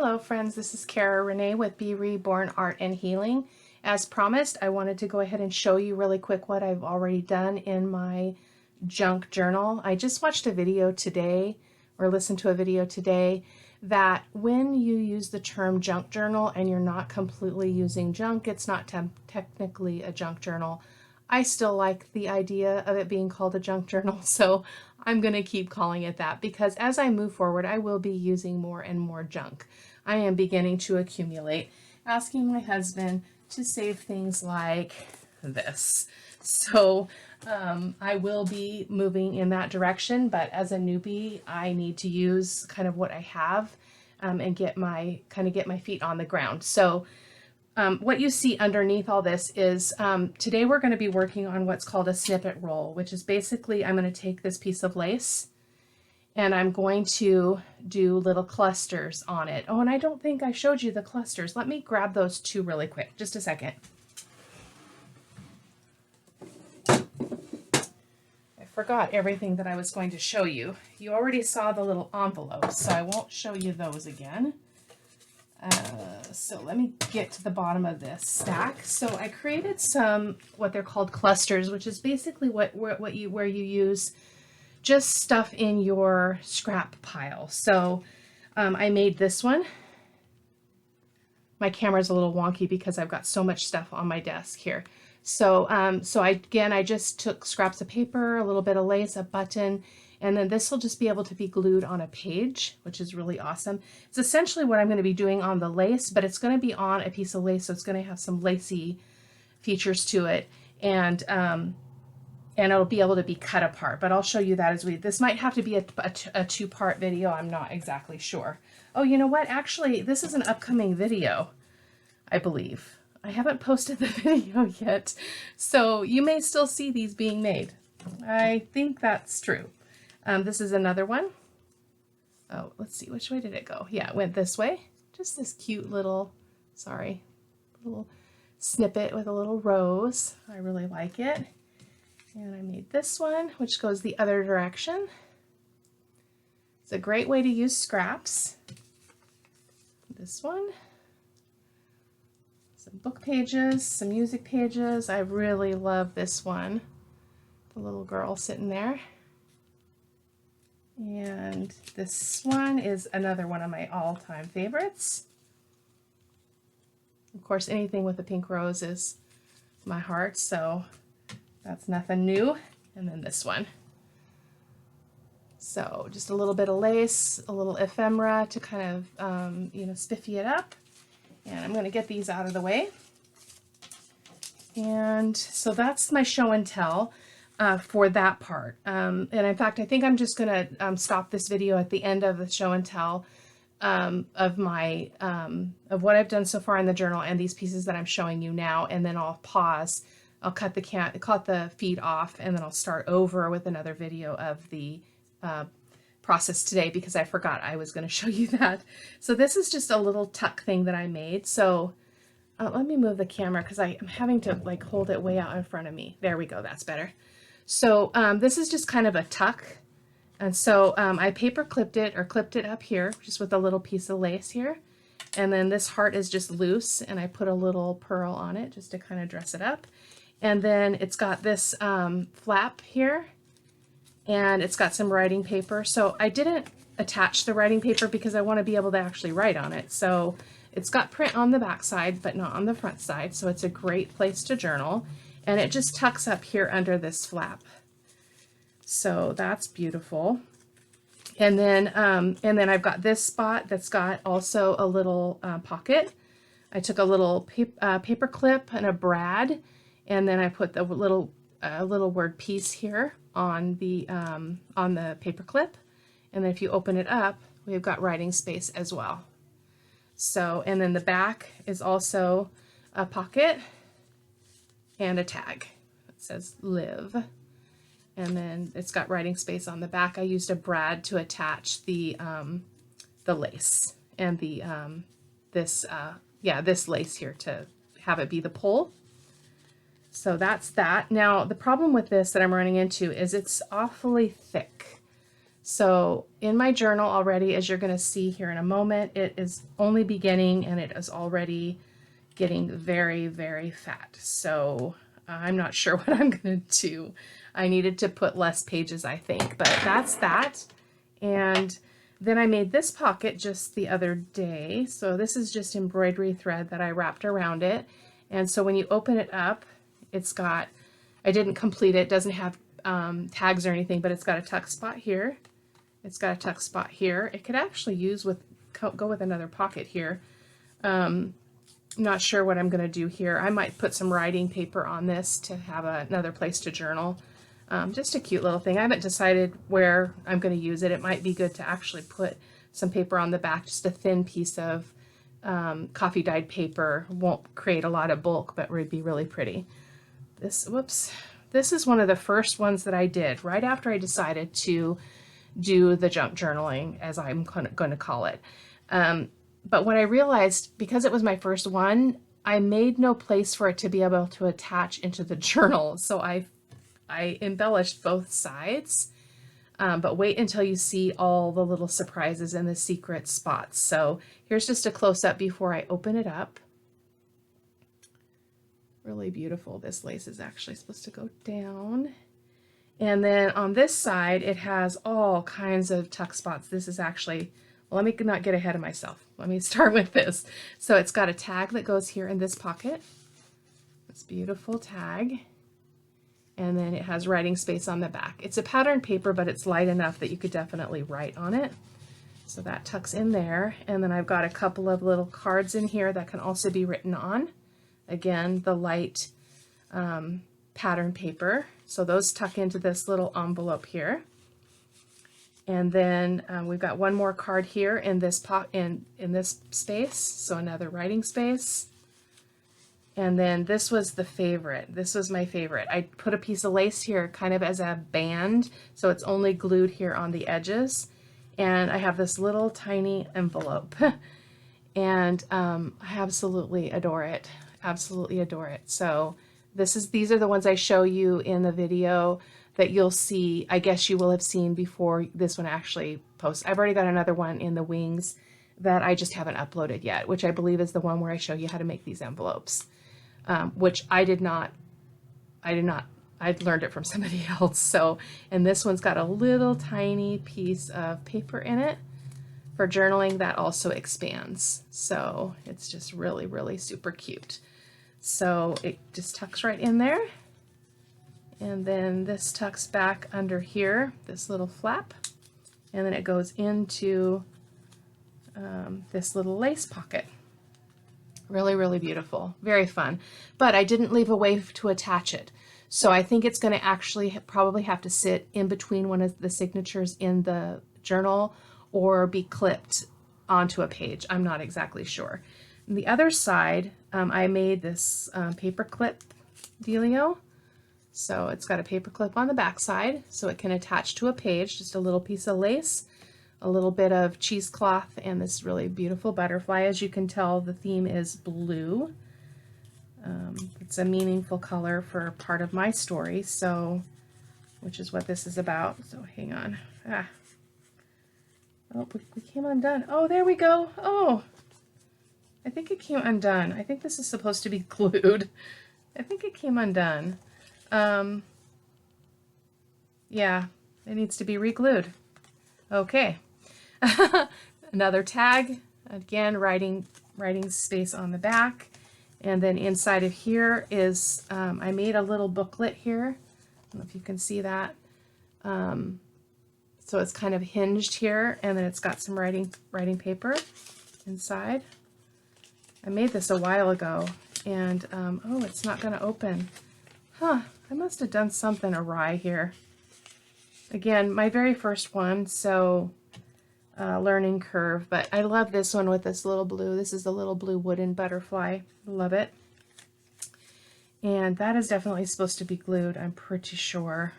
Hello friends, this is Cara-Renee with B.Reborn Art and Healing. As promised, I wanted to go ahead and show you really quick what I've already done in my junk journal. I just watched a video today, or listened to a video today, that when you use the term junk journal and you're not completely using junk, it's not technically a junk journal. I still like the idea of it being called a junk journal, so I'm going to keep calling it that because as I move forward, I will be using more and more junk. I am beginning to accumulate, asking my husband to save things like this. So I will be moving in that direction, but as a newbie, I need to use kind of what I have and get my feet on the ground. So what you see underneath all this is today we're going to be working on what's called a snippet roll, which is basically I'm going to take this piece of lace and I'm going to do little clusters on it. Oh, and I don't think I showed you the clusters. Let me grab those two really quick. Just a second. I forgot everything that I was going to show you. You already saw the little envelopes, so I won't show you those again. So let me get to the bottom of this stack. So I created some what they're called clusters, which is basically where you use just stuff in your scrap pile. So I made this one. My camera's a little wonky because I've got so much stuff on my desk here. So I just took scraps of paper, a little bit of lace, a button, and then this will just be able to be glued on a page, which is really awesome. It's essentially what I'm going to be doing on the lace, but it's going to be on a piece of lace, so it's going to have some lacy features to it, and it'll be able to be cut apart. But I'll show you that as this might have to be a two-part video. I'm not exactly sure. Oh, you know what? Actually, this is an upcoming video, I believe. I haven't posted the video yet, so you may still see these being made. I think that's true. This is another one. Oh, let's see, which way did it go? Yeah, it went this way. Just this cute little, little snippet with a little rose. I really like it. And I made this one, which goes the other direction. It's a great way to use scraps. This one. Some book pages, some music pages. I really love this one. The little girl sitting there. And this one is another one of my all-time favorites. Of course, anything with a pink rose is my heart, so that's nothing new. And then this one. So just a little bit of lace, a little ephemera to kind of, spiffy it up. And I'm going to get these out of the way. And so that's my show and tell for that part. And in fact, I think I'm just going to stop this video at the end of the show and tell of what I've done so far in the journal and these pieces that I'm showing you now. And then I'll pause. I'll cut the feed off, and then I'll start over with another video of the process today because I forgot I was going to show you that. So this is just a little tuck thing that I made. So let me move the camera because I'm having to like hold it way out in front of me. There we go. That's better. So this is just kind of a tuck. And so I paper clipped it or clipped it up here just with a little piece of lace here. And then this heart is just loose and I put a little pearl on it just to kind of dress it up. And then it's got this flap here. And it's got some writing paper. So I didn't attach the writing paper because I want to be able to actually write on it. So it's got print on the back side, but not on the front side. So it's a great place to journal. And it just tucks up here under this flap. So that's beautiful. And then I've got this spot that's got also a little pocket. I took a little paper clip and a brad, and then I put the little word piece here on the paper clip, and then if you open it up, we've got writing space as well. So, and then the back is also a pocket and a tag. It says live, and then it's got writing space on the back. I used a brad to attach the lace and the this lace here to have it be the pull. So that's that. Now, the problem with this that I'm running into is it's awfully thick. So in my journal already, as you're going to see here in a moment, it is only beginning and it is already getting very, very fat. So I'm not sure what I'm going to do. I needed to put less pages, I think, but that's that. And then I made this pocket just the other day. So this is just embroidery thread that I wrapped around it. And so when you open it up, it's got, I didn't complete it, doesn't have tags or anything, but it's got a tuck spot here. It's got a tuck spot here. It could actually go with another pocket here. Not sure what I'm going to do here. I might put some writing paper on this to have another place to journal. Just a cute little thing. I haven't decided where I'm going to use it. It might be good to actually put some paper on the back, just a thin piece of coffee dyed paper. Won't create a lot of bulk, but would be really pretty. This is one of the first ones that I did right after I decided to do the junk journaling, as I'm going to call it. But when I realized, because it was my first one, I made no place for it to be able to attach into the journal. So I embellished both sides, but wait until you see all the little surprises and the secret spots. So here's just a close-up before I open it up. Really beautiful. This lace is actually supposed to go down. And then on this side, it has all kinds of tuck spots. This is actually, well, let me not get ahead of myself. Let me start with this. So it's got a tag that goes here in this pocket. This beautiful tag. And then it has writing space on the back. It's a patterned paper, but it's light enough that you could definitely write on it. So that tucks in there. And then I've got a couple of little cards in here that can also be written on. Again, the light pattern paper. So those tuck into this little envelope here. And then we've got one more card here in this in this space. So another writing space. And then this was the favorite. This was my favorite. I put a piece of lace here kind of as a band. So it's only glued here on the edges. And I have this little tiny envelope. And I absolutely adore it. Absolutely adore it. So these are the ones I show you in the video that you'll see. I guess you will have seen before this one actually posts. I've already got another one in the wings that I just haven't uploaded yet, which I believe is the one where I show you how to make these envelopes, which I learned it from somebody else. So, and this one's got a little tiny piece of paper in it for journaling that also expands. So it's just really, really super cute. So it just tucks right in there. And then this tucks back under here, this little flap. And then it goes into this little lace pocket. Really, really beautiful. Very fun. But I didn't leave a way to attach it. So I think it's going to actually probably have to sit in between one of the signatures in the journal or be clipped onto a page. I'm not exactly sure. On the other side, I made this paper clip dealio. So it's got a paper clip on the back side, so it can attach to a page, just a little piece of lace, a little bit of cheesecloth, and this really beautiful butterfly. As you can tell, the theme is blue. It's a meaningful color for part of my story, so, which is what this is about. So hang on. Oh, we came undone. Oh, there we go. Oh, I think it came undone. I think this is supposed to be glued. I think it came undone. Yeah, it needs to be re-glued. Okay. Another tag. Again, writing space on the back. And then inside of here is, I made a little booklet here. I don't know if you can see that. So it's kind of hinged here, and then it's got some writing paper inside. I made this a while ago, and oh, it's not going to open. Huh, I must have done something awry here. Again, my very first one, so learning curve, but I love this one with this little blue. This is the little blue wooden butterfly. Love it. And that is definitely supposed to be glued, I'm pretty sure.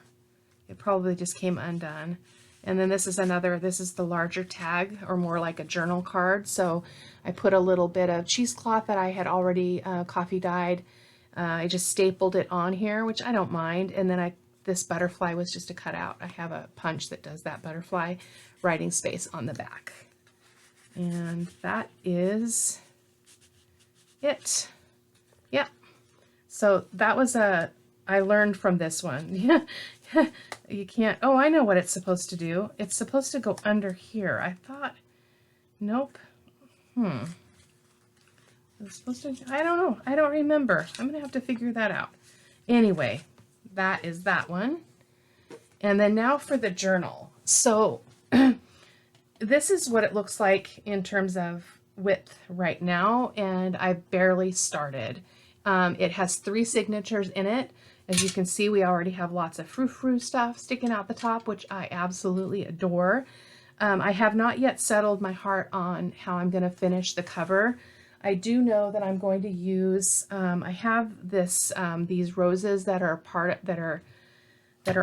It probably just came undone. And then this is the larger tag, or more like a journal card. So I put a little bit of cheesecloth that I had already coffee dyed. I just stapled it on here, which I don't mind. And then this butterfly was just a cutout. I have a punch that does that butterfly writing space on the back. And that is it. Yep. So that was I learned from this one. Yeah. You can't, oh, I know what it's supposed to do. It's supposed to go under here. I thought, nope. It's supposed to, I don't know. I don't remember. I'm going to have to figure that out. Anyway, that is that one. And then now for the journal. So this is what it looks like in terms of width right now, and I barely started. It has 3 signatures in it. As you can see, we already have lots of frou-frou stuff sticking out the top, which I absolutely adore. I have not yet settled my heart on how I'm going to finish the cover. I do know that I'm going to use, I have this, these roses that are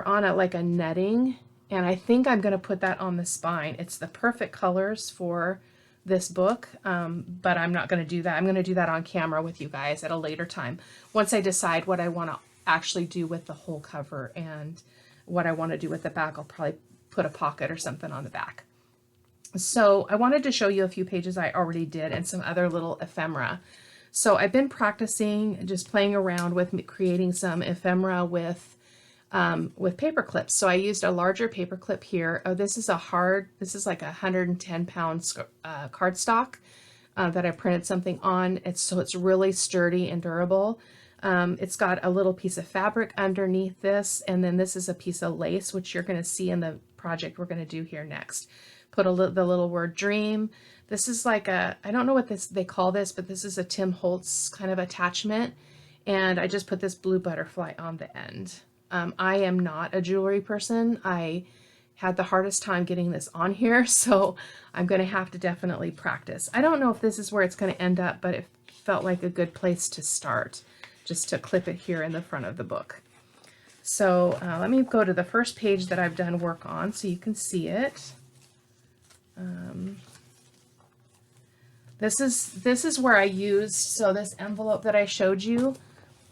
on a, like a netting, and I think I'm going to put that on the spine. It's the perfect colors for this book, but I'm not going to do that. I'm going to do that on camera with you guys at a later time, once I decide what I want to actually do with the whole cover and what I want to do with the back. I'll probably put a pocket or something on the back. So I wanted to show you a few pages I already did and some other little ephemera. So I've been practicing, just playing around with creating some ephemera with paper clips. So I used a larger paper clip here. Oh, this is this is like a 110-pound cardstock that I printed something on. So it's really sturdy and durable. It's got a little piece of fabric underneath this, and then this is a piece of lace, which you're going to see in the project we're going to do here next. Put the little word dream. This is like I don't know what they call this, but this is a Tim Holtz kind of attachment, and I just put this blue butterfly on the end. I am not a jewelry person. I had the hardest time getting this on here, so I'm going to have to definitely practice. I don't know if this is where it's going to end up, but it felt like a good place to start, just to clip it here in the front of the book. So let me go to the first page that I've done work on so you can see it. This is where I used, so this envelope that I showed you,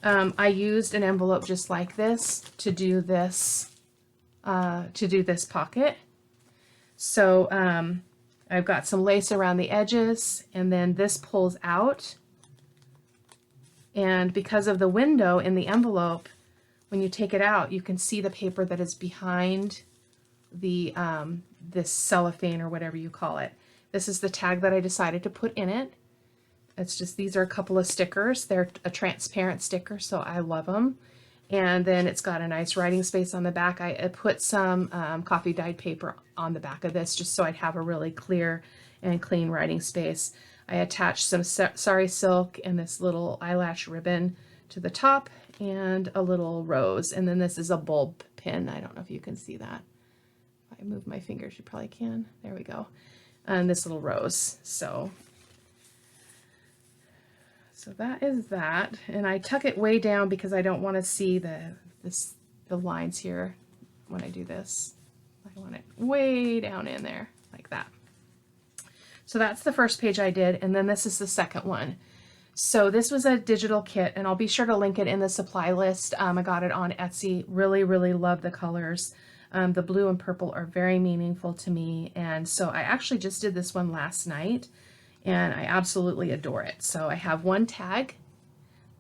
I used an envelope just like this to do this pocket. So I've got some lace around the edges, and then this pulls out. And because of the window in the envelope, when you take it out, you can see the paper that is behind the this cellophane or whatever you call it. This is the tag that I decided to put in it. It's just, these are a couple of stickers. They're a transparent sticker, so I love them. And then it's got a nice writing space on the back. I put some coffee dyed paper on the back of this just so I'd have a really clear and clean writing space. I attached some sari silk and this little eyelash ribbon to the top and a little rose. And then this is a bulb pin. I don't know if you can see that. If I move my fingers, you probably can. There we go. And this little rose. So that is that. And I tuck it way down because I don't want to see the lines here when I do this. I want it way down in there like that. So that's the first page I did, and then this is the second one. So this was a digital kit, and I'll be sure to link it in the supply list. I got it on Etsy. Really, really love the colors. The blue and purple are very meaningful to me, and so I actually just did this one last night, and I absolutely adore it. So I have one tag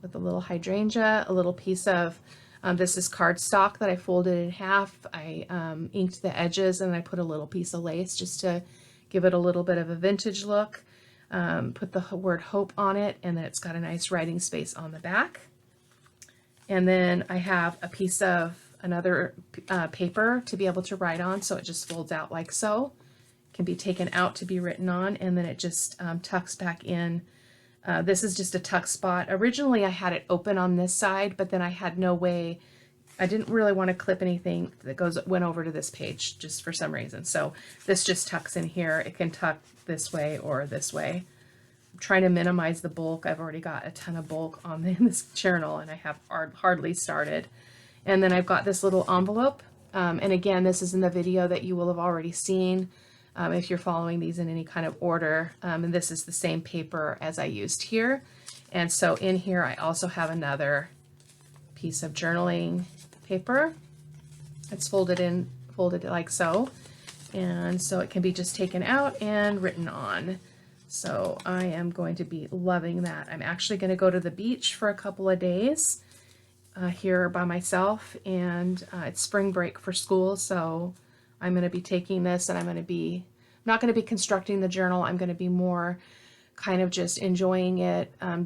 with a little hydrangea, a little piece of, this is cardstock that I folded in half. I inked the edges, and I put a little piece of lace just to give it a little bit of a vintage look. Put the word hope on it, and then it's got a nice writing space on the back. And then I have a piece of another paper to be able to write on, so it just folds out like so. Can be taken out to be written on, and then it just tucks back in. This is just a tuck spot. Originally I had it open on this side, but then I had no way. I didn't really want to clip anything that went over to this page just for some reason. So this just tucks in here. It can tuck this way or this way. I'm trying to minimize the bulk. I've already got a ton of bulk on this journal, and I have hardly started. And then I've got this little envelope. And again, this is in the video that you will have already seen if you're following these in any kind of order. And this is the same paper as I used here. And so in here, I also have another piece of journaling paper. It's folded like so. And so it can be just taken out and written on. So I am going to be loving that. I'm actually going to go to the beach for a couple of days here by myself, and it's spring break for school, so I'm going to be taking this, and I'm not going to be constructing the journal. I'm going to be more kind of just enjoying it. I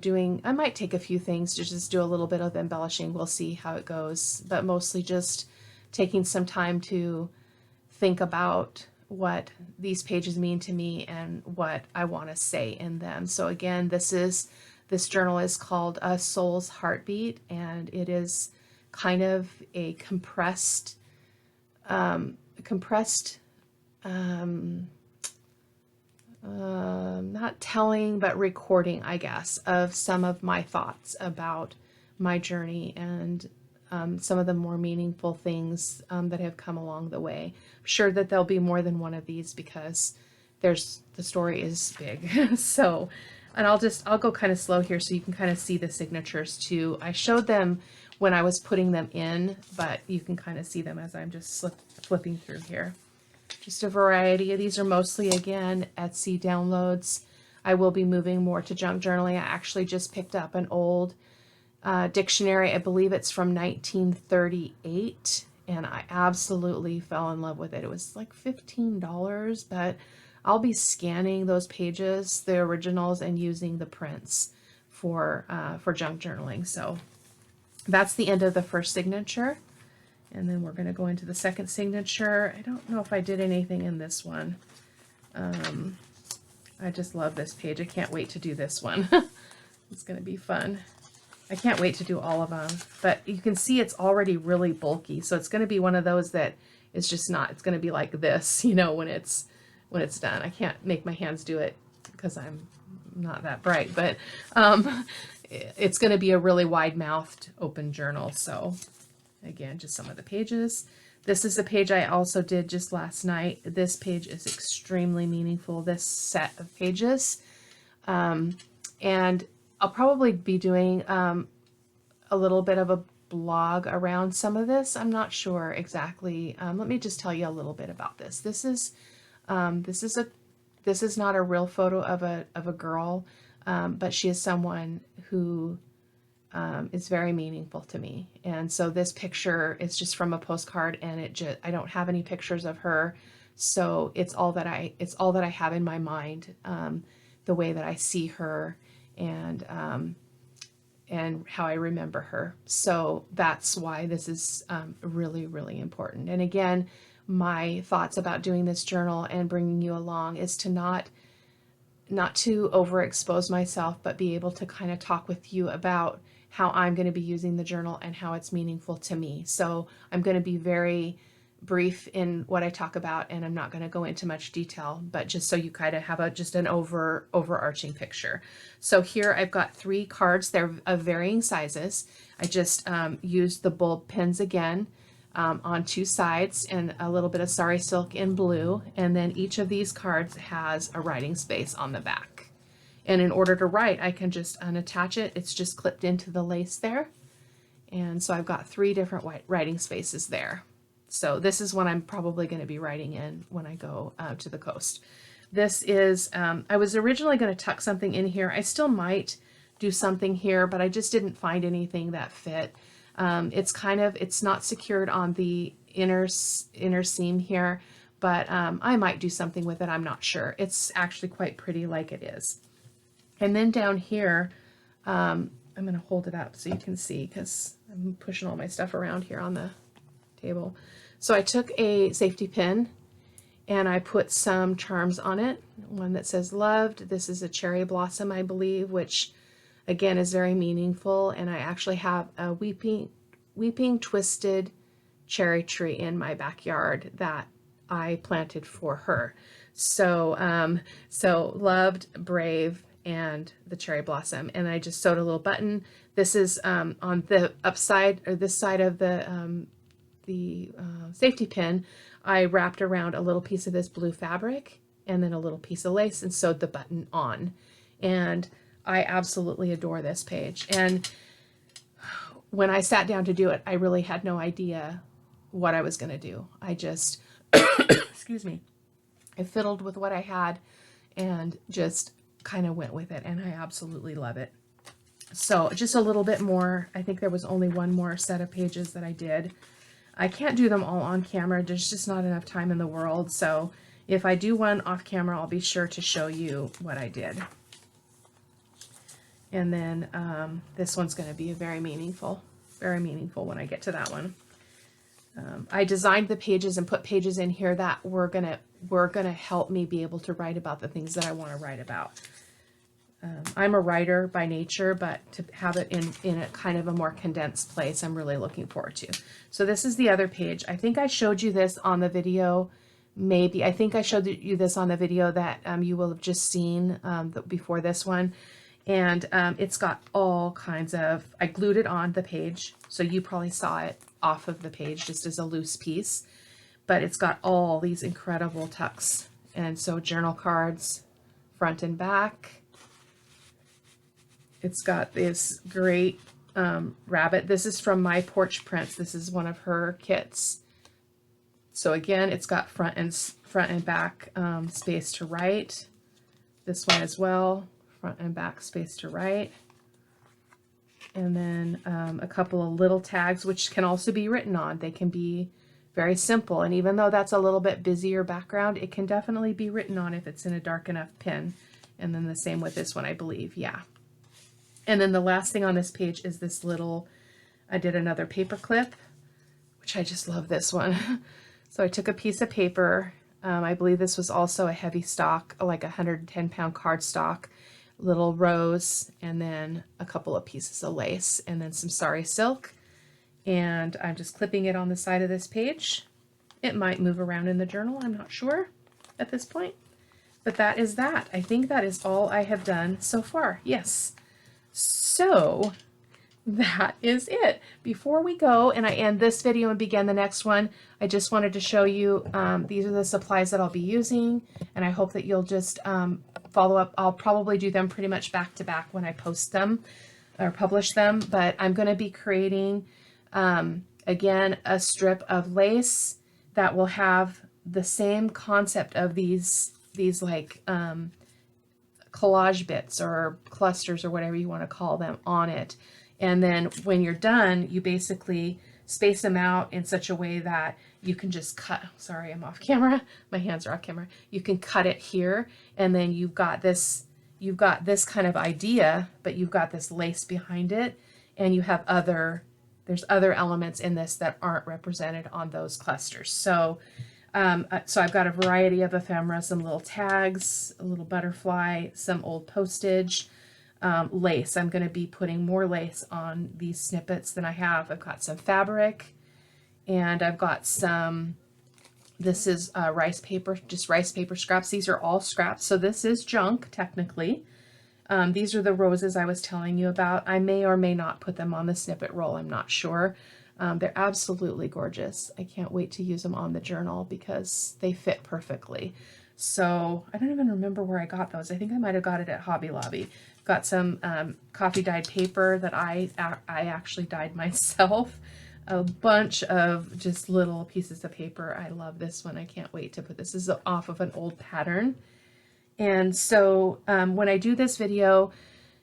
might take a few things to just do a little bit of embellishing. We'll see how it goes, but mostly just taking some time to think about what these pages mean to me and what I want to say in them. So again, this journal is called A Soul's Heartbeat, and it is kind of a compressed not telling, but recording, I guess, of some of my thoughts about my journey and some of the more meaningful things that have come along the way. I'm sure that there'll be more than one of these because the story is big. So, and I'll go kind of slow here so you can kind of see the signatures too. I showed them when I was putting them in, but you can kind of see them as I'm just flipping through here. Just a variety. These are mostly, again, Etsy downloads. I will be moving more to junk journaling. I actually just picked up an old dictionary. I believe it's from 1938, and I absolutely fell in love with it. It was like $15, but I'll be scanning those pages, the originals, and using the prints for junk journaling. So that's the end of the first signature. And then we're going to go into the second signature. I don't know if I did anything in this one. I just love this page. I can't wait to do this one. It's going to be fun. I can't wait to do all of them. But you can see it's already really bulky. So it's going to be one of those that is just not, it's going to be like this, you know, when it's done. I can't make my hands do it because I'm not that bright. But it's going to be a really wide-mouthed open journal. So again, just some of the pages. This is the page I also did just last night. This page is extremely meaningful, this set of pages. And I'll probably be doing a little bit of a blog around some of this. I'm not sure exactly. Let me just tell you a little bit about this. This is not a real photo of a girl, but she is someone who is very meaningful to me. And so this picture is just from a postcard, and I don't have any pictures of her. So it's all that I have in my mind, the way that I see her and how I remember her. So that's why this is really, really important. And again, my thoughts about doing this journal and bringing you along is to not to overexpose myself, but be able to kind of talk with you about how I'm going to be using the journal and how it's meaningful to me. So I'm going to be very brief in what I talk about, and I'm not going to go into much detail, but just so you kind of have just an overarching picture. So here I've got 3 cards. They're of varying sizes. I just used the bulb pins again on 2 sides and a little bit of sari silk in blue. And then each of these cards has a writing space on the back. And in order to write, I can just unattach it. It's just clipped into the lace there. And so I've got 3 different writing spaces there. So this is what I'm probably going to be writing in when I go to the coast. This is, I was originally going to tuck something in here. I still might do something here, but I just didn't find anything that fit. It's not secured on the inner seam here, but I might do something with it. I'm not sure. It's actually quite pretty like it is. And then down here, I'm going to hold it up so you can see because I'm pushing all my stuff around here on the table. So I took a safety pin and I put some charms on it. One that says loved. This is a cherry blossom, I believe, which again is very meaningful. And I actually have a weeping twisted cherry tree in my backyard that I planted for her. So, so loved, brave, and the cherry blossom. And I just sewed a little button. This is on the upside, or this side of the safety pin. I wrapped around a little piece of this blue fabric and then a little piece of lace and sewed the button on. And I absolutely adore this page. And when I sat down to do it, I really had no idea what I was going to do. I just, excuse me, I fiddled with what I had and just kind of went with it, and I absolutely love it. So just a little bit more. I think there was only one more set of pages that I did. I can't do them all on camera. There's just not enough time in the world. So if I do one off camera, I'll be sure to show you what I did. And then this one's going to be very meaningful when I get to that one. I designed the pages and put pages in here that were gonna help me be able to write about the things that I want to write about. I'm a writer by nature, but to have it in a kind of a more condensed place, I'm really looking forward to. So this is the other page. I think I showed you this on the video. Maybe I think I showed you this on the video that you will have just seen before this one. And it's got all kinds of, I glued it on the page, so you probably saw it off of the page just as a loose piece, but it's got all these incredible tucks. And so journal cards, front and back. It's got this great rabbit. This is from My Porch Prints. This is one of her kits. So again, it's got front and back space to write. This one as well, front and back space to write. And then a couple of little tags, which can also be written on. They can be very simple. And even though that's a little bit busier background, it can definitely be written on if it's in a dark enough pen. And then the same with this one, I believe. Yeah. And then the last thing on this page is this little, I did another paper clip, which I just love this one. So I took a piece of paper. I believe this was also a heavy stock, like 110-pound cardstock, little rose, and then a couple of pieces of lace, and then some sari silk. And I'm just clipping it on the side of this page. It might move around in the journal, I'm not sure at this point. But that is that. I think that is all I have done so far. Yes. So that is it. Before we go and I end this video and begin the next one, I just wanted to show you these are the supplies that I'll be using, and I hope that you'll just follow up. I'll probably do them pretty much back to back when I post them or publish them, but I'm going to be creating again a strip of lace that will have the same concept of these like collage bits or clusters or whatever you want to call them on it. And then when you're done, you basically space them out in such a way that you can just cut. Sorry, I'm off camera. My hands are off camera. You can cut it here, and then you've got this kind of idea, but you've got this lace behind it, and you have there's other elements in this that aren't represented on those clusters. So so I've got a variety of ephemera, some little tags, a little butterfly, some old postage, lace. I'm going to be putting more lace on these snippets than I have. I've got some fabric, and I've got some, this is rice paper, just rice paper scraps. These are all scraps, so this is junk technically. These are the roses I was telling you about. I may or may not put them on the snippet roll. I'm not sure. They're absolutely gorgeous. I can't wait to use them on the journal because they fit perfectly. So I don't even remember where I got those. I think I might have got it at Hobby Lobby. Got some coffee dyed paper that I actually dyed myself. A bunch of just little pieces of paper. I love this one. I can't wait to put this. This is off of an old pattern. And so when I do this video,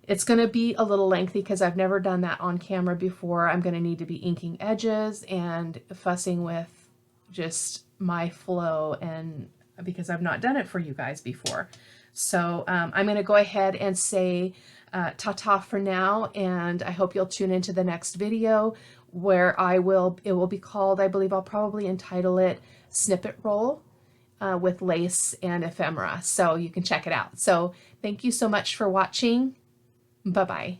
it's going to be a little lengthy because I've never done that on camera before. I'm going to need to be inking edges and fussing with just my flow, and because I've not done it for you guys before. So I'm going to go ahead and say ta-ta for now, and I hope you'll tune into the next video where it will be called, I believe I'll probably entitle it Snippet Roll with Lace and Ephemera. So you can check it out. So thank you so much for watching. Bye-bye.